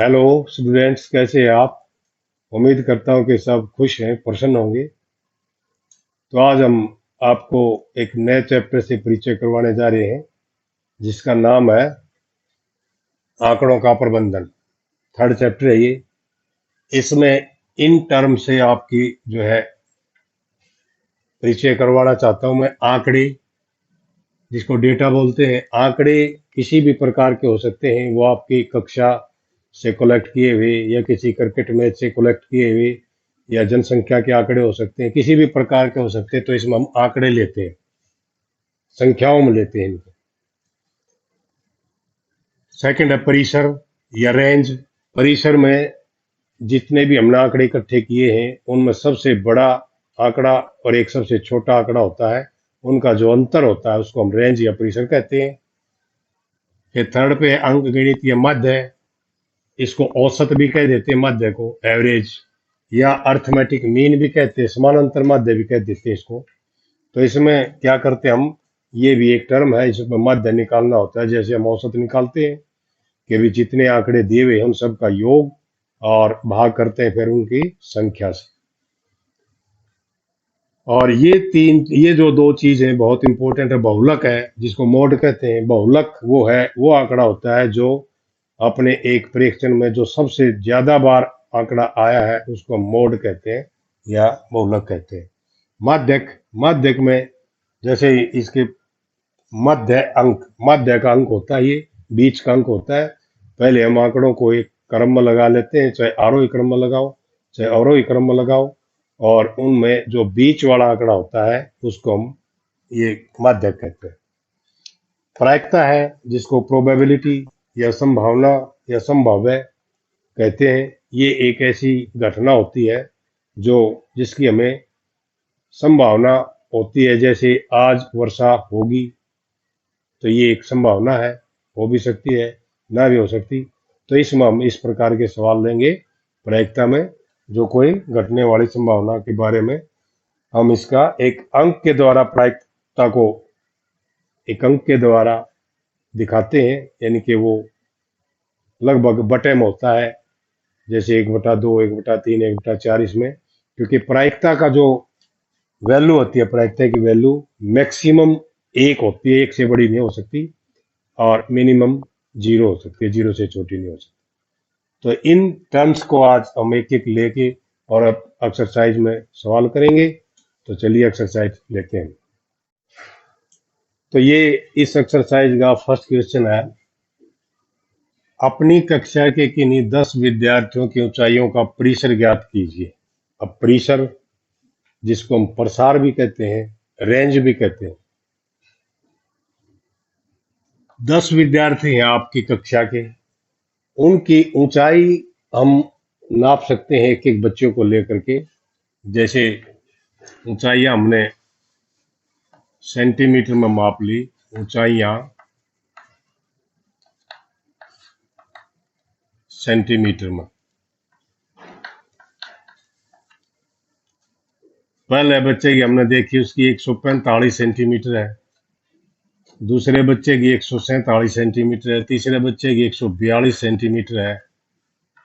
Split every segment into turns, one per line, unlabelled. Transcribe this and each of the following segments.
Hello students, कैसे हैं आप? उम्मीद करता हूं कि सब खुश हैं, प्रसन्न होंगे। तो आज हम आपको एक नए चैप्टर से परिचय करवाने जा रहे हैं, जिसका नाम है आंकड़ों का प्रबंधन। थर्ड चैप्टर है ये। इसमें इन टर्म से आपकी जो है परिचय करवाना चाहता हूं मैं। आंकड़े, जिसको डेटा बोलते हैं, आंकड़े किसी भी प्रकार के हो सकते हैं। वो आपकी कक्षा से कलेक्ट किए हुए, या किसी क्रिकेट मैच से कलेक्ट किए हुए, या जनसंख्या के आंकड़े हो सकते हैं, किसी भी प्रकार के हो सकते हैं। तो इसमें हम आंकड़े लेते हैं, संख्याओं में लेते हैं इनको। सेकंड है परिसर या रेंज। परिसर में जितने भी हमने आंकड़े इकट्ठे किए हैं, उनमें सबसे बड़ा आंकड़ा और एक सबसे छोटा आंकड़ा होता है। उनका जो अंतर होता है उसको हम रेंज या परिसर कहते हैं। फिर थर्ड पे अंक गणित या मध्य है। इसको औसत भी कह देते हैं, मध्य को एवरेज, या अर्थमेटिक मीन भी कहते हैं, समानांतर मध्य भी कह देते हैं इसको। तो इसमें क्या करते हैं हम, ये भी एक टर्म है, इसमें मध्य निकालना होता है। जैसे हम औसत निकालते हैं कि भी जितने आंकड़े दिए हुए हैं उन सबका योग और भाग करते हैं फिर उनकी संख्या से। और ये जो दो चीजें बहुत इंपॉर्टेंट है। बहुलक है, जिसको मोड कहते हैं। बहुलक वो है, वो आंकड़ा होता है जो अपने एक प्रेक्षण में जो सबसे ज्यादा बार आंकड़ा आया है उसको हम मोड कहते हैं या बहुलक कहते हैं। माध्यक, माध्यक में जैसे इसके मध्य का अंक होता है, ये बीच का अंक होता है। पहले हम आंकड़ों को एक क्रम में लगा लेते हैं, चाहे आरोही क्रम में लगाओ चाहे अवरोही क्रम में लगाओ, और उनमें जो बीच वाला आंकड़ा होता है उसको हम ये माध्यक कहते हैं। प्रायिकता है, जिसको प्रोबेबिलिटी या संभावना या संभाव्य कहते हैं। ये एक ऐसी घटना होती है जो जिसकी हमें संभावना होती है। जैसे आज वर्षा होगी, तो ये एक संभावना है, हो भी सकती है, ना भी हो सकती। तो इसमें हम इस प्रकार के सवाल लेंगे प्रायिकता में, जो कोई घटने वाली संभावना के बारे में हम इसका एक अंक के द्वारा, प्रायिकता को एक अंक के द्वारा दिखाते हैं। यानी कि वो लगभग बटे में होता है, जैसे 1/2, 1/3, 1/4 इसमें। क्योंकि प्रायिकता का जो वैल्यू होती है, प्रायिकता की वैल्यू मैक्सिमम एक होती है, एक से बड़ी नहीं हो सकती, और मिनिमम जीरो हो सकती है, जीरो से छोटी नहीं हो सकती। तो इन टर्म्स को आज हम एक एक लेके और अब एक्सरसाइज में सवाल करेंगे। तो चलिए एक्सरसाइज लेते हैं। तो ये इस एक्सरसाइज का फर्स्ट क्वेश्चन है, अपनी कक्षा के किन्हीं 10 विद्यार्थियों की ऊंचाइयों का परिसर ज्ञात कीजिए। अब परिसर, जिसको हम प्रसार भी कहते हैं, रेंज भी कहते हैं। 10 विद्यार्थी हैं आपकी कक्षा के, उनकी ऊंचाई हम नाप सकते हैं एक एक बच्चों को लेकर के। जैसे ऊंचाइयां हमने सेंटीमीटर में माप ली, ऊंचाइयां सेंटीमीटर में। पहले बच्चे की हमने देखी, उसकी 145 सेंटीमीटर है। दूसरे बच्चे की 147 सेंटीमीटर है। तीसरे बच्चे की 142 सेंटीमीटर है।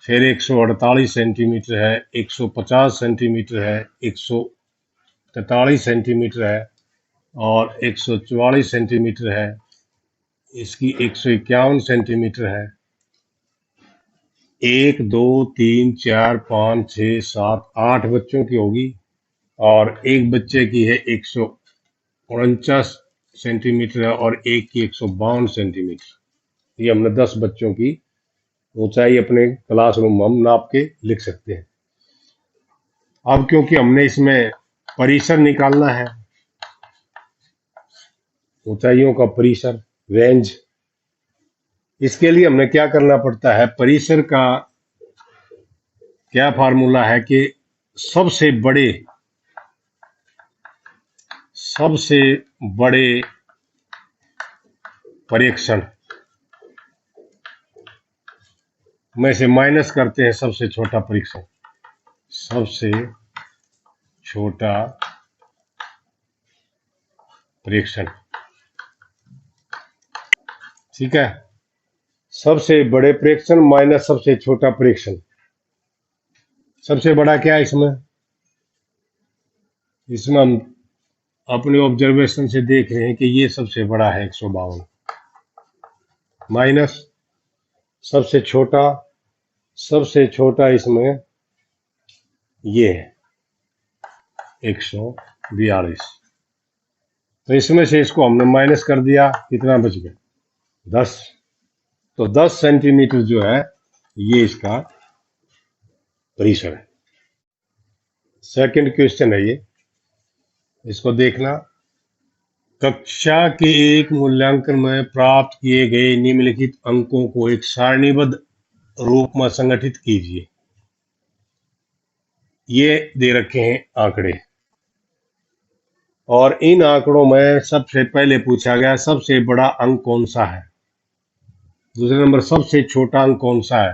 फिर 148 सेंटीमीटर है, 150 सेंटीमीटर है, 143 सेंटीमीटर है, और 144 सेंटीमीटर है। इसकी 151 सेंटीमीटर है। 1 2 3 4 5 6 7 8 बच्चों की होगी, और एक बच्चे की है 149 सेंटीमीटर है, और एक की 152 सेंटीमीटर। ये हमने 10 बच्चों की ऊंचाई अपने क्लासरूम में हम नाप के लिख सकते हैं। अब क्योंकि हमने इसमें परिसर निकालना है, ऊंचाइयों का परिसर, रेंज, इसके लिए हमने क्या करना पड़ता है, परिसर का क्या फार्मूला है कि सबसे बड़े परीक्षण में से माइनस करते हैं सबसे छोटा परीक्षण। सबसे छोटा परीक्षण, ठीक है। सबसे बड़े प्रेक्षण माइनस सबसे छोटा प्रेक्षण। सबसे बड़ा क्या है इसमें? इसमें हम अपने ऑब्जर्वेशन से देख रहे हैं कि ये सबसे बड़ा है 152, माइनस सबसे छोटा, सबसे छोटा इसमें ये है 142। तो इसमें से इसको हमने माइनस कर दिया, कितना बच गया? 10। तो 10 सेंटीमीटर जो है ये इसका परिसर है। सेकंड क्वेश्चन है ये, इसको देखना। कक्षा के एक मूल्यांकन में प्राप्त किए गए निम्नलिखित अंकों को एक सारणीबद्ध रूप में संगठित कीजिए। ये दे रखे हैं आंकड़े, और इन आंकड़ों में सबसे पहले पूछा गया सबसे बड़ा अंक कौन सा है, दूसरे नंबर सबसे छोटा अंक कौन सा है,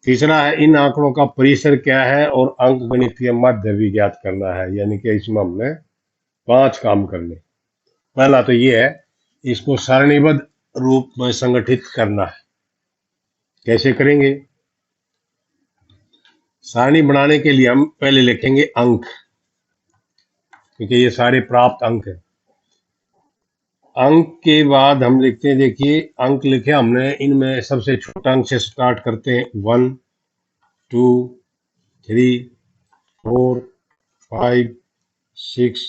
तीसरा है इन आंकड़ों का परिसर क्या है, और अंक गणितीय माध्य भी ज्ञात करना है। यानी कि इसमें हमने 5 काम करने। पहला तो ये है, इसको सारणीबद्ध रूप में संगठित करना है। कैसे करेंगे? सारणी बनाने के लिए हम पहले लिखेंगे अंक, क्योंकि ये सारे प्राप्त अंक हैं। अंक के बाद हम लिखते हैं, देखिए अंक लिखे हमने, इनमें सबसे छोटा अंक से स्टार्ट करते हैं। 1 2 3 4 5 6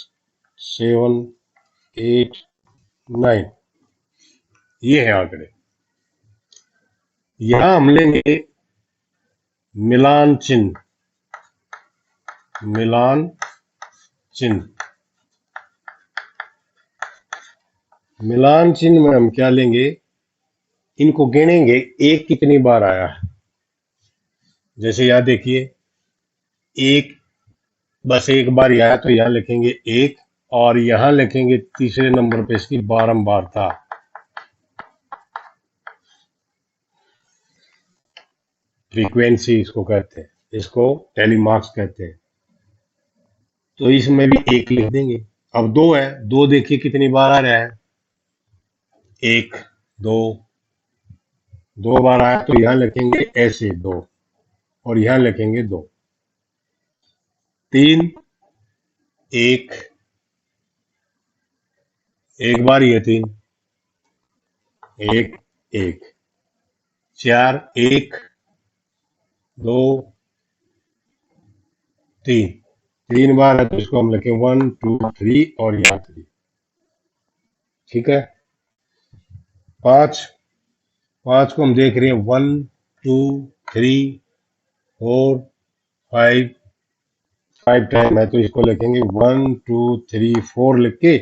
7 8 9, ये है आंकड़े। यहां हम लेंगे मिलान चिन्ह, मिलान चिन्ह। मिलान चिन्ह में हम क्या लेंगे, इनको गिनेंगे एक कितनी बार आया है। जैसे यहां देखिए एक, बस एक बार ही आया, तो यहां लिखेंगे 1, और यहां लिखेंगे तीसरे नंबर पे इसकी बारंबारता। फ्रीक्वेंसी इसको कहते हैं, इसको टैली मार्क्स कहते हैं। तो इसमें भी 1 लिख देंगे। अब 2 है, 2 देखिए कितनी बार आ रहा है, 1 2, 2 बार आया, तो यहां लिखेंगे ऐसे 2, और यहां लिखेंगे 2। 3 1, एक बार ही है 3, 1 1। 4 1 2 3, 3 बार है, तो इसको हम लिखें 1 2 3, और यहाँ 3। ठीक है। 5, 5 को हम देख रहे हैं 1 2 3 4 5, 5 टाइम है, तो इसको लिखेंगे 1 2 3 4 लिख के,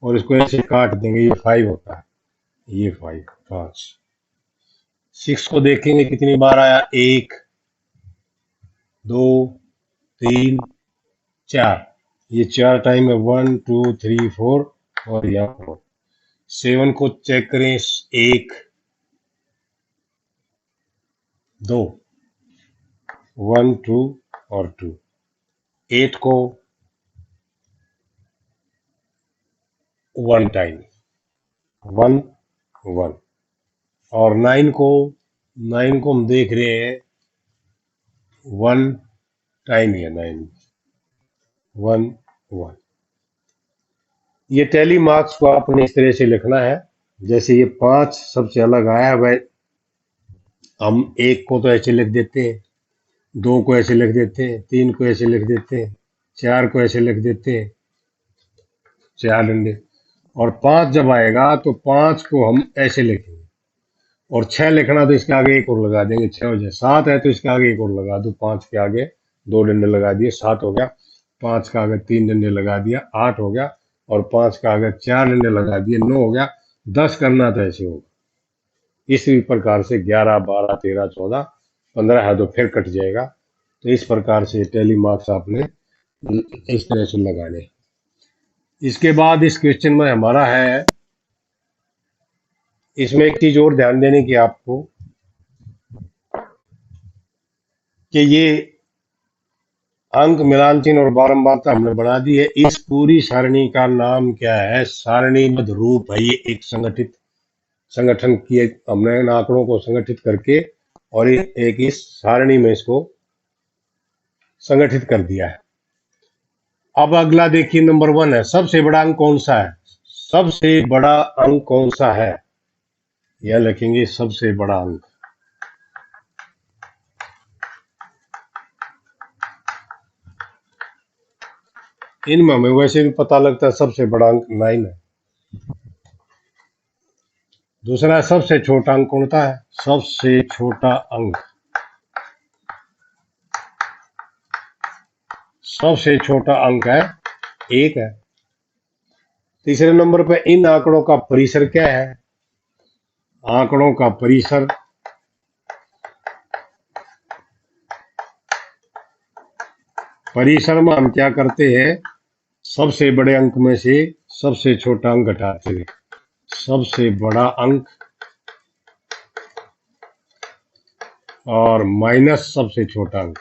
और इसको ऐसे काट देंगे, ये 5 होता है, ये 5 5। 6 को देखेंगे कितनी बार आया, 1 2 3 4, ये 4 टाइम है, 1 2 3 4, और यहाँ 4। 7 को चेक करें, 1 2, 1 2 और 2। 8 को 1 टाइम, 1 1। और 9 को हम देख रहे हैं 1 टाइम है, 9 1 1। ये टैली मार्क्स को आपने इस तरह से लिखना है। जैसे ये 5 सबसे अलग आया, वह हम 1 को तो ऐसे लिख देते हैं, 2 को ऐसे लिख देते हैं, 3 को ऐसे लिख देते हैं, 4 को ऐसे लिख देते हैं, 4 डंडे। और 5 जब आएगा तो 5 को हम ऐसे लिखेंगे, और 6 लिखना तो इसके आगे एक और लगा देंगे, 6 हो जाए। 7 है तो इसके आगे एक और लगा दो, 5 के आगे 2 डंडे लगा दिए, 7 हो गया। 5 का आगे 3 डंडे लगा दिया, 8 हो गया। और 5 का आगे 4 डंडे लगा दिए, 9 हो गया। 10 करना तो ऐसे होगा। इसी प्रकार से 11 12 13 14 15 है तो फिर कट जाएगा। तो इस प्रकार से टैली मार्क्स आपने इस तरह से लगाने। इसके बाद इस क्वेश्चन में हमारा है, इसमें एक चीज और ध्यान देने की आपको, कि ये अंक मिलान चिन्ह और बारंबारता हमने बढ़ा दी है। इस पूरी सारणी का नाम क्या है? सारणीबद्ध रूप है ये, एक संगठित संगठन किए, हमने इन आंकड़ों को संगठित करके और एक इस सारणी में इसको संगठित कर दिया है। अब अगला देखिए, नंबर 1 है, सबसे बड़ा अंक कौन सा है? सबसे बड़ा अंक कौन सा है? यह लिखेंगे सबसे बड़ा अंक। इनमें हमें वैसे भी पता लगता है सबसे बड़ा अंक 9 है। दूसरा, सबसे छोटा अंक कौन सा है? सबसे छोटा अंक, सबसे छोटा अंक है 1 है। तीसरे नंबर पे इन आंकड़ों का परिसर क्या है? आंकड़ों का परिसर परिसर में हम क्या करते हैं? सबसे बड़े अंक में से सबसे छोटा अंक घटाते हैं। सबसे बड़ा अंक और माइनस सबसे छोटा अंक।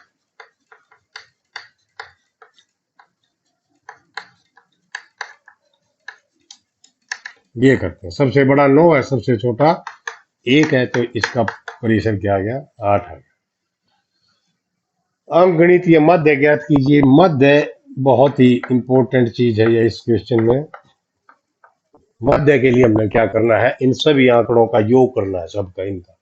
ये करते हैं। सबसे बड़ा 9 है, सबसे छोटा 1 है, तो इसका परिसर क्या आ गया? 8 आ गया। अंक गणितीय मध्य ज्ञात कीजिए। मध्य बहुत ही इंपॉर्टेंट चीज है ये इस क्वेश्चन में। मध्य के लिए हमने क्या करना है? इन सभी आंकड़ों का योग करना है, सबका, इनका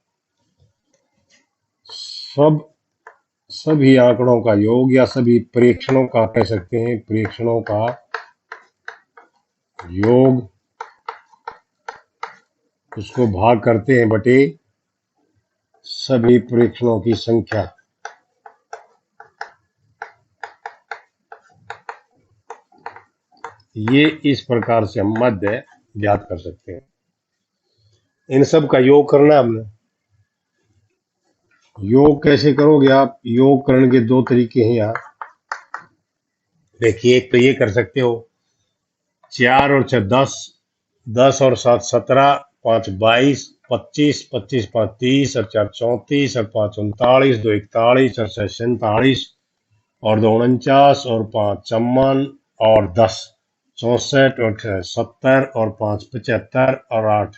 सभी आंकड़ों का योग, या सभी प्रेक्षणों का कह सकते हैं, प्रेक्षणों का योग, उसको भाग करते हैं बटे सभी प्रेक्षणों की संख्या। ये इस प्रकार से हम मध्य ज्ञात कर सकते हैं। इन सब का योग करना है हमने। योग कैसे करोगे आप? योग करने के 2 तरीके हैं यहाँ। देखिए, एक तो ये कर सकते हो, 4 और 6 10, 10 और 7 17, 5 22, 25, 25 5 30 और 4 34 और 5 39, 2 41 और 6 47 और 2 49 और 5 54 और 10 64 और 6 70 और 5 75 और 8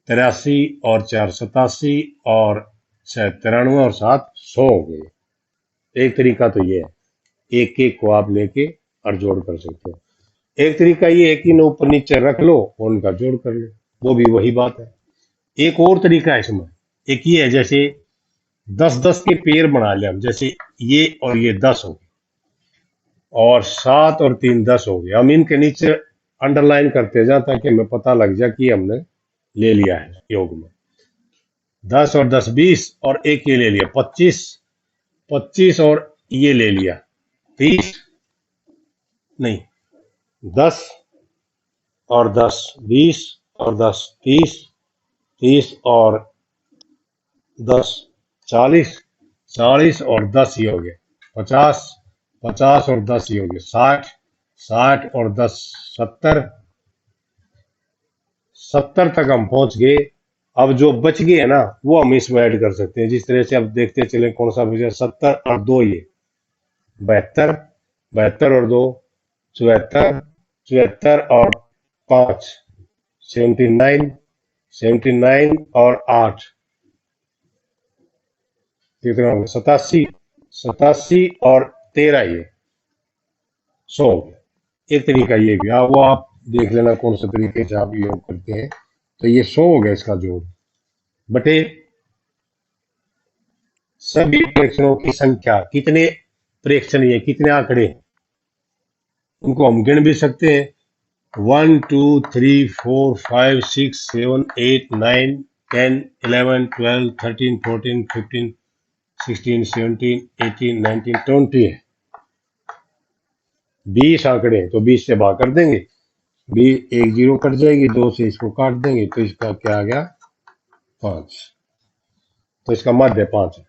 83 और 4 87 और 6 93 और 7 100 हो गए। एक तरीका तो ये है, एक एक को आप लेके और जोड़ कर सकते हो। एक तरीका ये है कि न ऊपर नीचे रख लो और उनका जोड़ कर लो, वो भी वही बात है। एक और तरीका है इसमें, एक ये है, जैसे 10-10 के पेयर बना लिया हम, जैसे ये और ये 10 हो गए और 7 और 3 10 हो गए। हम इनके नीचे अंडरलाइन करते जाए ताकि हमें पता लग जाए कि हमने ले लिया है योग में। 10 और 10 20 और एक ये ले लिया 25, 25 और ये ले लिया 30, नहीं 10 और 10 20 और 10 30, 30 और 10 40, 40 और 10 ये हो गए 50, 50 और 10 ये हो गए 60, 60 और 10 70, 70 तक हम पहुंच गए। अब जो बच गए है ना, वो हम इसमें ऐड कर सकते हैं। जिस तरह से अब देखते चले कौन सा बचा। 70 और 2 ये 72, 72 और 2 74, 74 और 5 79, 79 और 8 कितना होगा? 87, 87 और 13 ये 100 हो गया। एक तरीका ये भी, वो आप देख लेना कौन सा तरीके से आप योग करते हैं। तो ये 100 हो गया इसका जोड़ बटे सभी प्रेक्षणों की संख्या। कितने प्रेक्षण, ये कितने आंकड़े, उनको हम गिन भी सकते हैं। 1 2 3 4 5 6 7 8 9 10 11 12 13 14 15 16 17 18 19 20 है। 20 आंकड़े हैं, तो 20 से भाग कर देंगे, 20 एक 0 कट जाएगी, 2 से इसको काट देंगे, तो इसका क्या आ गया? 5। तो इसका मध्य 5 है।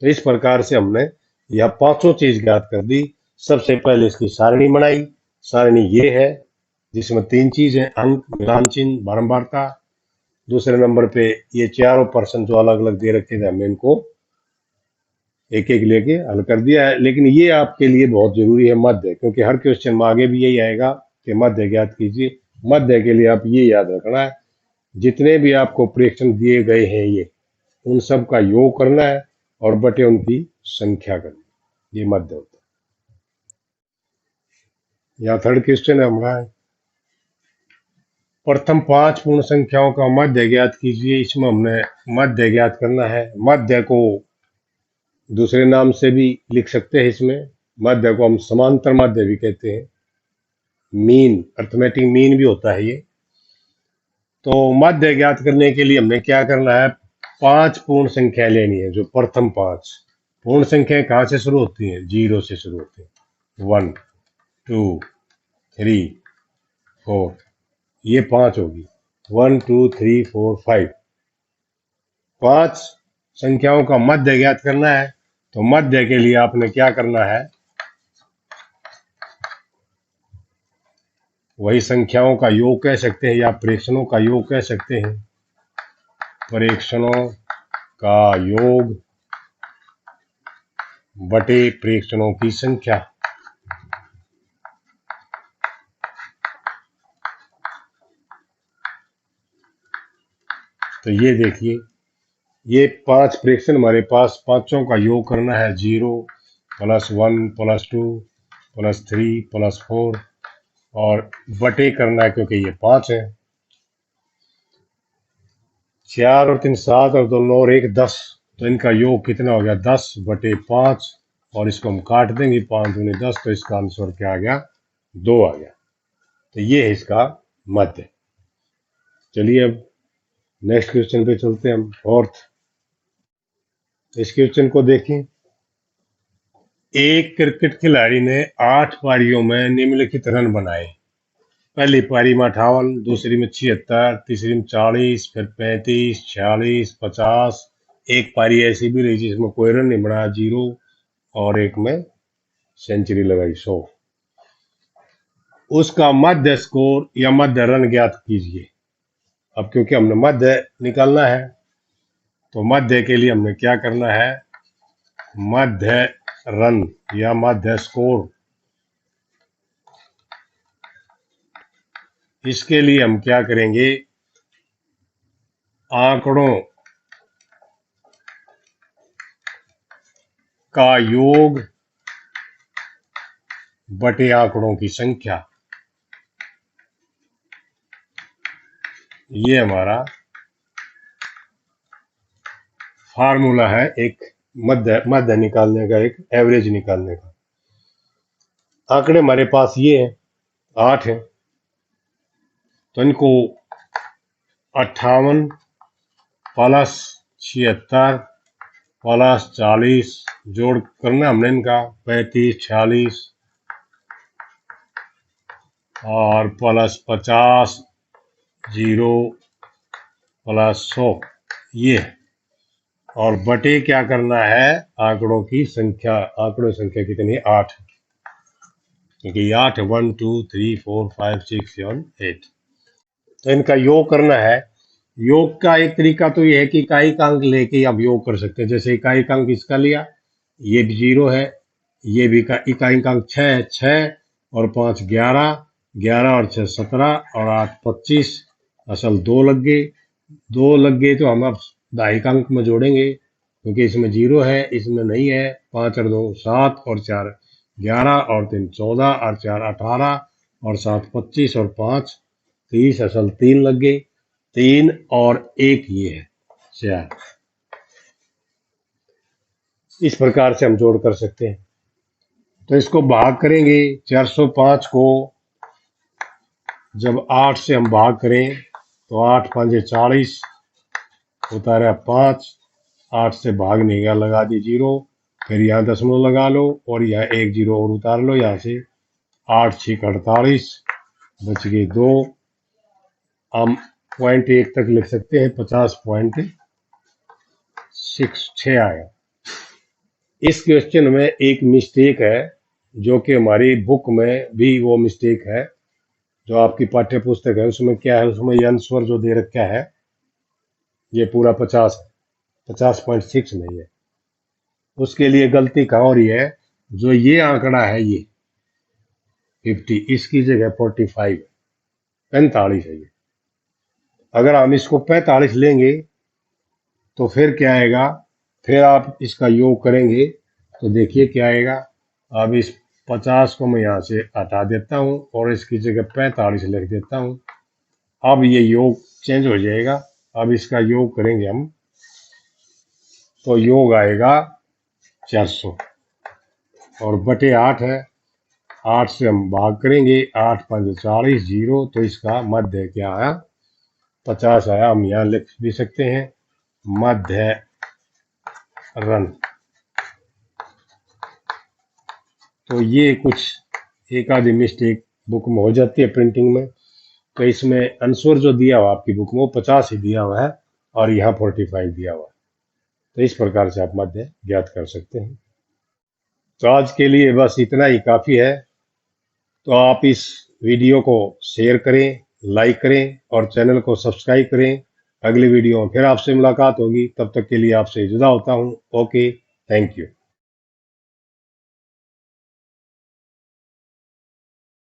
तो इस प्रकार से हमने यह पांचों चीज ज्ञात कर दी। सबसे पहले इसकी सारणी बनाई। सारणी ये है जिसमें 3 चीज है, अंक, मिलान चिन्ह, बारंबारता। दूसरे नंबर पे ये चारों पर्सन जो अलग अलग दे रखे थे, हमने इनको एक एक लेके हल कर दिया है। लेकिन ये आपके लिए बहुत जरूरी है मध्य, क्योंकि हर क्वेश्चन में आगे भी यही आएगा कि मध्य ज्ञात कीजिए। मध्य के लिए आप ये याद रखना है जितने भी आपको प्रेक्षण दिए गए हैं ये, उन सब का योग करना है और बटे उनकी संख्या करनी है। ये मध्य होता है। यहाँ थर्ड क्वेश्चन है हमारा, प्रथम 5 पूर्ण संख्याओं का मध्य ज्ञात कीजिए। इसमें हमने मध्य ज्ञात करना है। मध्य को दूसरे नाम से भी लिख सकते हैं। इसमें मध्य को हम समांतर मध्य भी कहते हैं, मीन, अर्थमेटिक मीन भी होता है ये। तो मध्य ज्ञात करने के लिए हमें क्या करना है, 5 पूर्ण संख्या लेनी है। जो प्रथम 5 पूर्ण संख्याएं कहाँ से शुरू होती हैं, 0 से शुरू होती हैं। 1 2 3 4, ये 5 होगी। 1 2 3 4 5, 5 संख्याओं का मध्य ज्ञात करना है। तो मध्य के लिए आपने क्या करना है, वही संख्याओं का योग कह सकते हैं या प्रेक्षणों का योग कह सकते हैं। प्रेक्षणों का योग बटे प्रेक्षणों की संख्या। तो ये देखिए, ये 5 प्रेक्षण हमारे पास, पांचों का योग करना है। 0 + 1 + 2 + 3 + 4 और बटे करना है क्योंकि ये 5 है। 4 और 3 7 और 2 9 और 1 10, तो इनका योग कितना हो गया, 10 बटे 5। और इसको हम काट देंगे, 5 दूनी 10, तो इसका आंसर क्या आ गया, 2 आ गया। तो ये है इसका मध्य। चलिए अब नेक्स्ट क्वेश्चन पे चलते हैं हम, फोर्थ। इस क्वेश्चन को देखें। एक क्रिकेट खिलाड़ी ने 8 पारियों में निम्नलिखित रन बनाए। पहली पारी में 58, दूसरी में 76, तीसरी में 40, फिर 35, 46, 50। एक पारी ऐसी भी रही जिसमें कोई रन नहीं बना, 0, और एक में सेंचुरी लगाई, 100। उसका मध्य स्कोर या मध्य रन ज्ञात कीजिए। अब क्योंकि हमने मध्य निकालना है, तो मध्य के लिए हमने क्या करना है, मध्य रन या मध्य स्कोर। इसके लिए हम क्या करेंगे, आंकड़ों का योग बटे आंकड़ों की संख्या। ये हमारा फार्मूला है, एक मध्य निकालने का, एक एवरेज निकालने का। आंकड़े हमारे पास ये हैं, 8 हैं। तो इनको 58 + 76 + 40 जोड़ करना हमने इनका, 35, 46 और +50, 0 + 100, ये है। और बटे क्या करना है, आंकड़ों की संख्या। आंकड़ों की संख्या कितनी है, 8, क्योंकि 8 है, 1 2 3 4 5 6 7 8। तो इनका योग करना है। योग का एक तरीका तो ये है कि इकाई अंक लेके आप योग कर सकते हैं। जैसे इकाई अंक इसका लिया, ये भी 0 है, ये भी इकाई अंक 6 है, 6 और 5 11, 11 और 6 17 और 8 25, असल 2 लग गए। 2 लग गए तो हम अब दहाई अंक में जोड़ेंगे, क्योंकि इसमें 0 है, इसमें नहीं है। 5 और 2 7 और 4 11 और 3 14 और 4 18 और 7 25 और 5 30, असल 3 लग गए। 3 और 1 ये है 4। इस प्रकार से हम जोड़ कर सकते हैं। तो इसको भाग करेंगे, 405 को जब 8 से हम भाग करें तो 8 5 40, उतारा 5, 8 से भाग नहीं गया, लगा दी 0, फिर यहाँ दशमलव लगा लो और यहाँ 1 0 और उतार लो यहाँ से। 8 6 48, बच गए 2। हम पॉइंट 1 तक लिख सकते हैं, 50.6 आया। इस क्वेश्चन में एक मिस्टेक है, जो कि हमारी बुक में भी वो मिस्टेक है। जो आपकी पाठ्य पुस्तक है उसमें क्या है, उसमें ये आंसर जो दे रखा है ये पूरा 50 है, 50.6 नहीं है। उसके लिए गलती कहाँ हो रही है, जो ये आंकड़ा है ये 50, इसकी जगह 45 है, 45 है ये। अगर हम इसको 45 लेंगे तो फिर क्या आएगा, फिर आप इसका योग करेंगे तो देखिए क्या आएगा। अब इस 50 को मैं यहाँ से हटा देता हूँ और इसकी जगह 45 लिख देता हूँ। अब ये योग चेंज हो जाएगा। अब इसका योग करेंगे हम तो योग आएगा 400 और बटे 8 है। 8 से हम भाग करेंगे, 8 5 40 0, तो इसका मध्य क्या आया, 50 आया। हम यहाँ लिख भी सकते हैं मध्य रन। तो ये कुछ एक आधी मिस्टेक बुक में हो जाती है प्रिंटिंग में। तो इसमें आंसर जो दिया हुआ आपकी बुक में वो 50 ही दिया हुआ है और यहाँ 45 दिया हुआ है। तो इस प्रकार से आप मध्य ज्ञात कर सकते हैं। तो आज के लिए बस इतना ही काफ़ी है। तो आप इस वीडियो को शेयर करें, लाइक करें और चैनल को सब्सक्राइब करें। अगली वीडियो में फिर आपसे मुलाकात होगी, तब तक के लिए आपसे जुदा होता हूँ। Okay, thank you.